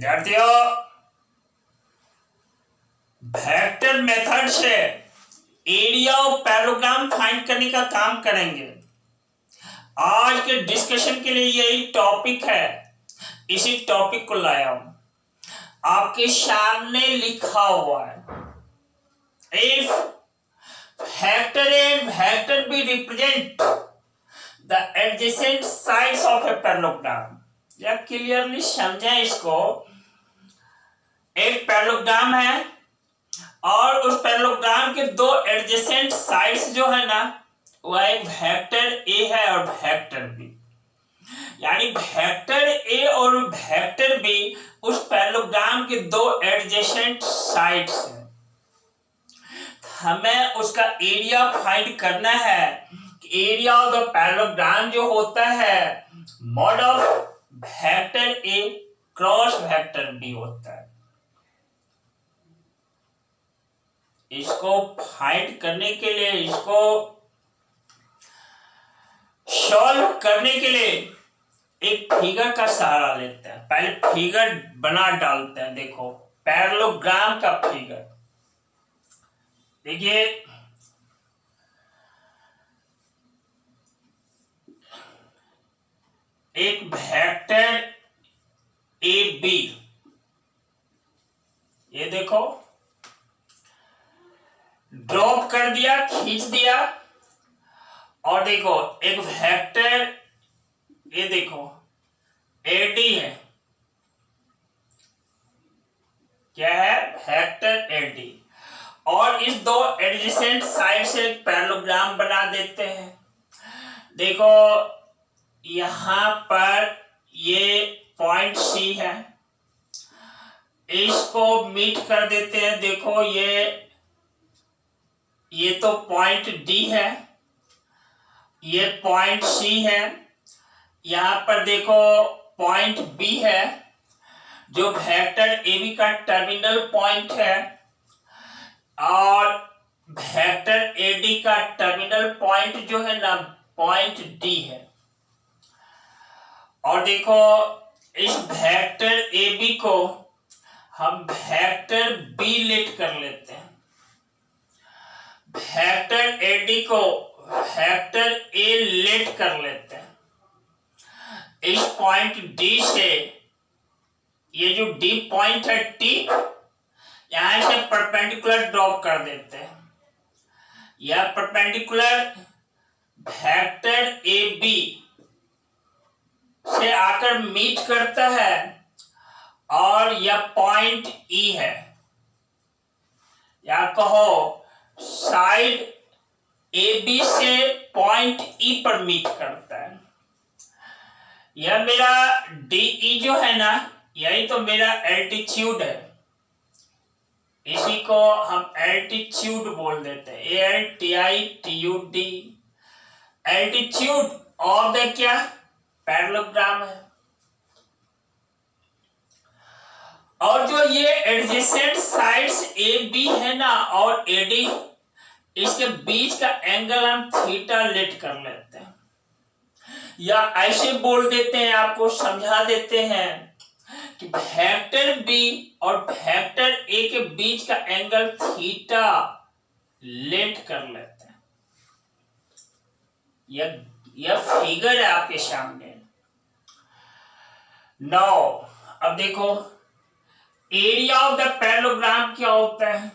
विद्यार्थियों, vector method से area और पैरेललोग्राम फाइंड करने का काम करेंगे। आज के डिस्कशन के लिए यही टॉपिक है, इसी टॉपिक को लाया हूं। आपके सामने लिखा हुआ है, if vector A and vector B represent the adjacent sides of a parallelogram। या क्लियरली समझें इसको। एक पैरेललोग्राम है और उस पैरेललोग्राम के दो एडजेसेंट साइड्स जो है ना, वह एक वेक्टर A है और वेक्टर B। यानी वेक्टर A और वेक्टर B उस पैरेललोग्राम के दो एडजेसेंट साइड्स हैं। हमें उसका एरिया फाइंड करना है। एरिया ऑफ द पैरेललोग्राम जो होता है mod of vector A cross vector B होता है। इसको फाइंड करने के लिए, इसको सॉल्व करने के लिए एक फिगर का सहारा लेते हैं। पहले फिगर बना डालते हैं। देखो पैरेललोग्राम का फिगर देखिए, एक वेक्टर AB, ये देखो ड्रॉप कर दिया, खींच दिया। और देखो एक वेक्टर, ये देखो AD है। क्या है? Vector AD। और इस दो एडजेसेंट साइड से एक पैरेललोग्राम बना देते हैं। देखो यहां पर ये पॉइंट C है, इसको मीट कर देते हैं। देखो ये तो पॉइंट D है, ये पॉइंट C है। यहां पर देखो पॉइंट B है जो वेक्टर AB का टर्मिनल पॉइंट है, और वेक्टर AD का टर्मिनल पॉइंट जो है ना, पॉइंट D है। और देखो इस वेक्टर AB को हम वेक्टर B लेट कर लेते हैं, वेक्टर AD को वेक्टर A लेट कर लेते हैं। इस पॉइंट D से ये जो D पॉइंट है T, यहां से परपेंडिकुलर ड्रॉप कर देते हैं। यह परपेंडिकुलर वेक्टर AB से आकर मीट करता है, और यह पॉइंट E है, या कहो साइड AB से पॉइंट E पर मीट करता है। यह मेरा DE जो है ना, यही तो मेरा एल्टीट्यूड है। इसी को हम एल्टीट्यूड बोल देते हैं, ALTITUD, एल्टीट्यूड ऑफ द क्या पैरेललोग्राम है। और जो ये एडजेसेंट साइड्स AB है ना और AD, इसके बीच का एंगल हम थीटा लेट कर लेते हैं, या ऐसे बोल देते हैं, आपको समझा देते हैं कि वेक्टर B और वेक्टर A के बीच का एंगल थीटा लेट कर लेते हैं। यह फिगर है आपके सामने। नाउ अब देखो एरिया ऑफ द पैरेललोग्राम क्या होता है।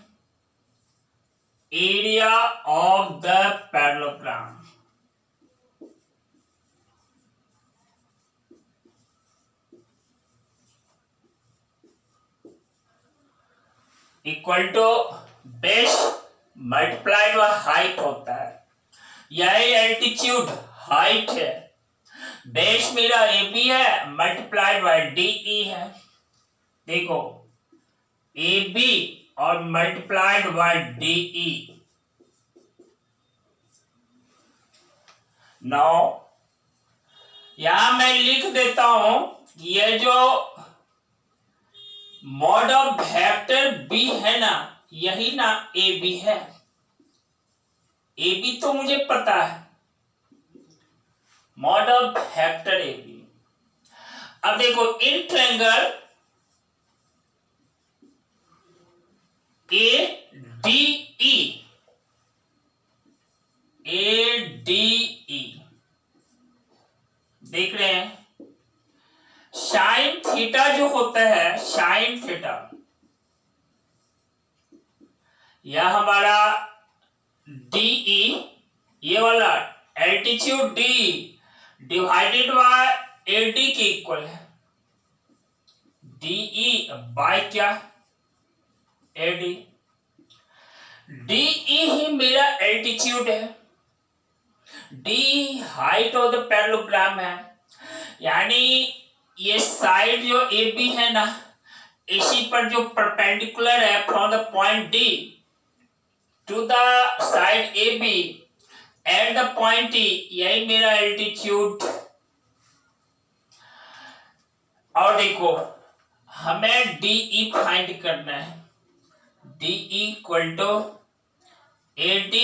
Area of the parallelogram equal to base multiplied by height होता है। यही एल्टीट्यूड हाइट है। बेस मेरा AB है, मल्टीप्लाइड बाय DE है। देखो AB और मल्टीप्लाइड बाय DE। नाउ यहां मैं लिख देता हूं, ये जो मॉड ऑफ वेक्टर B है ना, यही ना AB है। AB तो मुझे पता है, मॉड ऑफ वेक्टर AB। अब देखो इन ट्रायंगल ADE, ADE देख रहे हैं। साइन थीटा जो होता है, साइन थीटा, यह हमारा DE, ये वाला altitude D divided by AD के इक्वल है। DE बाय क्या, AD। DE ही मेरा एल्टीट्यूड है, D height of the parallelogram है, यानी ये साइड जो AB है ना, इसी पर जो परपेंडिकुलर है from the point D to the side AB at the point E, यही मेरा एल्टीट्यूड। और देखो हमें DE फाइंड करना है, DE equal to AD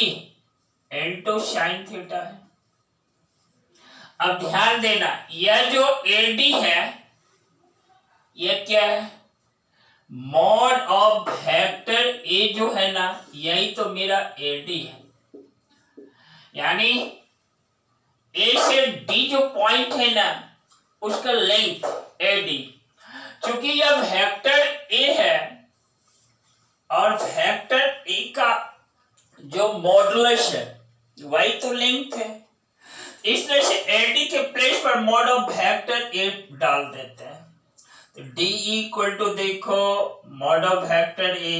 into sine theta है। अब ध्यान देना, यह जो AD है यह क्या है, मॉड ऑफ वेक्टर A जो है ना, यही तो मेरा AD है, यानी A से D जो पॉइंट है ना, उसका लेंथ AD। क्योंकि यह वेक्टर A है और वेक्टर A का जो मॉडुलस है वही तो लेंथ है, इसलिए से AD के प्लेस पर मॉड ऑफ वेक्टर A डाल देते हैं। तो DE इक्वल टू देखो mod of vector A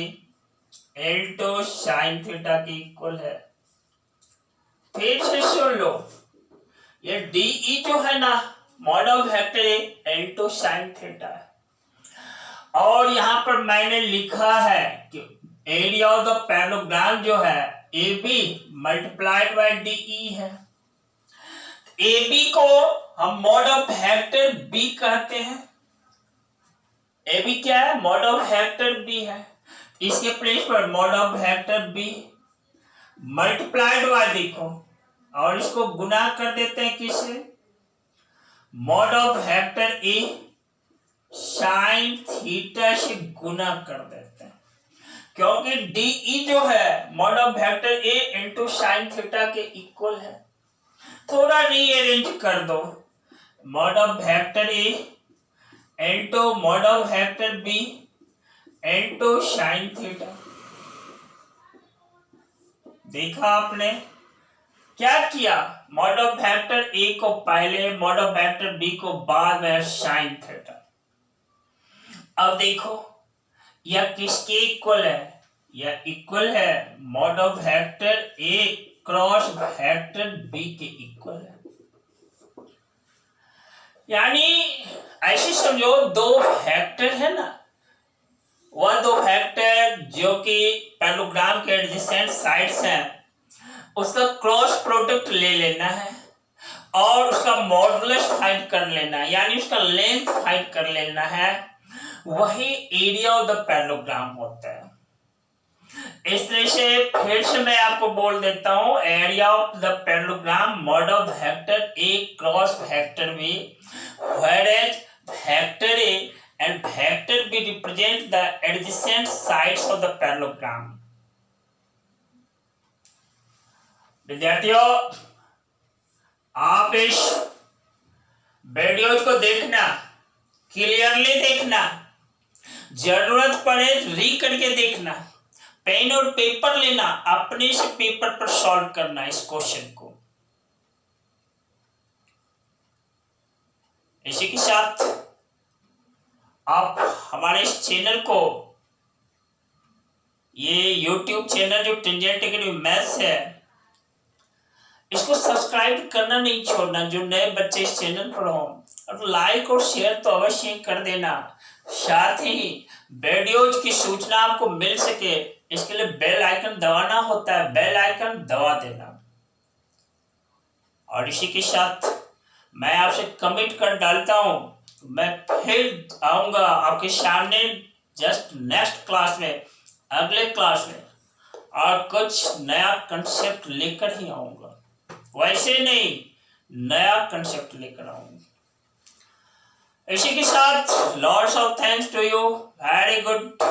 into sine theta के इक्वल है। फिर से सुन लो, ये DE जो है ना, mod of vector A into sine theta है, और यहां पर मैंने लिखा है कि एरिया ऑफ द पैरेललोग्राम जो है AB मल्टीप्लाइड बाय DE है। AB को हम मॉड ऑफ वेक्टर B कहते हैं, AB क्या है, मॉड ऑफ वेक्टर B है, इसके प्लेस पर mod of vector B multiplied by, देखो और इसको गुना कर देते हैं किससे, mod of vector A sine theta से गुना कर देते हैं, क्योंकि DE जो है mod of vector A into sine theta के इक्वल है। थोड़ा रीअरेंज कर दो, mod of vector A into mod of vector B into sine theta. देखा आपने क्या किया, मॉड ऑफ वेक्टर A को पहले, मॉड ऑफ वेक्टर B को बाद में, साइन थीटा। अब देखो यह किसके इक्वल है, यह इक्वल है mod of vector A cross vector B के इक्वल है। यानी ऐसे समझो, दो वेक्टर है ना, वह दो वेक्टर जो कि पैरेललोग्राम के एडजेसेंट साइड्स हैं, उसका क्रॉस प्रोडक्ट ले लेना है और उसका मॉडुलस फाइंड कर लेना है, यानी उसका लेंथ फाइंड कर लेना है, वही एरिया ऑफ द पैरेललोग्राम होता है। इस तरह से फिर से मैं आपको बोल देता हूं, area of the parallelogram mod of vector A cross vector B, whereas vector A and vector B represent the adjacent sides of the parallelogram। विद्यार्थियों, आप इस वीडियोज को देखना, क्लियरली देखना, जरूरत पड़े री करके देखना, पेन और पेपर लेना, अपने से पेपर पर सॉल्व करना इस क्वेश्चन को। इसी के साथ आप हमारे इस चैनल को, ये YouTube चैनल जो टेंजेंट एकेडमी मैथ्स है, इसको सब्सक्राइब करना नहीं छोड़ना, जो नए बच्चे इस चैनल पर हों, और लाइक और शेयर तो अवश्य कर देना। साथ ही वीडियोज की सूचना आपको मिल सके, इसके लिए बेल आइकन दबाना होता है, बेल आइकन दबा देना। और इसी के साथ मैं आपसे कमिट कर डालता हूं, मैं फिर आऊंगा आपके सामने जस्ट नेक्स्ट क्लास में, अगले क्लास में, और कुछ नया कंसेप्ट लेकर ही आऊंगा, वैसे नहीं, नया कंसेप्ट लेकर आऊंगा। इसी के साथ lots of thanks to you, very good.